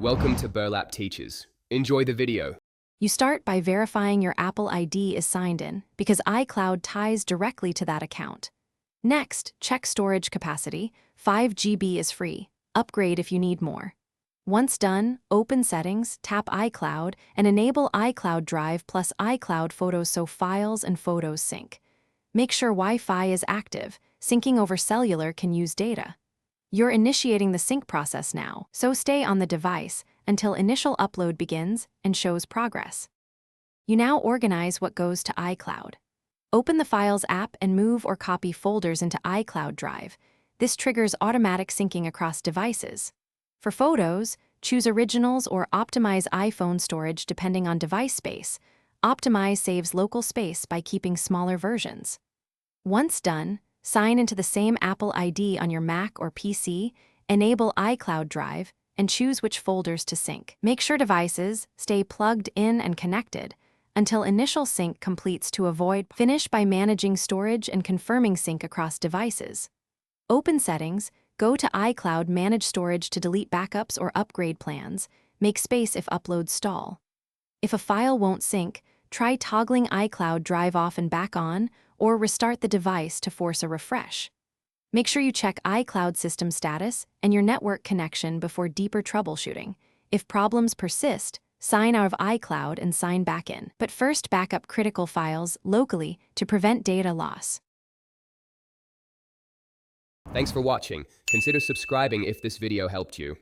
Welcome to Burlap Teachers. Enjoy the video. You start by verifying your Apple ID is signed in, because iCloud ties directly to that account. Next, check storage capacity. 5 GB is free. Upgrade if you need more. Once done, open Settings, tap iCloud, and enable iCloud Drive plus iCloud Photos so files and photos sync. Make sure Wi-Fi is active. Syncing over cellular can use data. You're initiating the sync process now, so stay on the device until initial upload begins and shows progress. You now organize what goes to iCloud. Open the Files app and move or copy folders into iCloud Drive. This triggers automatic syncing across devices. For photos, choose Originals or optimize iPhone storage depending on device space. Optimize saves local space by keeping smaller versions. Once done, sign into the same Apple ID on your Mac or PC, enable iCloud Drive, and choose which folders to sync. Make sure devices stay plugged in and connected until initial sync completes to avoid. Finish by managing storage and confirming sync across devices. Open Settings, go to iCloud Manage Storage to delete backups or upgrade plans. Make space if uploads stall. If a file won't sync, try toggling iCloud Drive off and back on, or restart the device to force a refresh. Make sure you check iCloud system status and your network connection before deeper troubleshooting. If problems persist, sign out of iCloud and sign back in. But first, backup critical files locally to prevent data loss. Thanks for watching. Consider subscribing if this video helped you.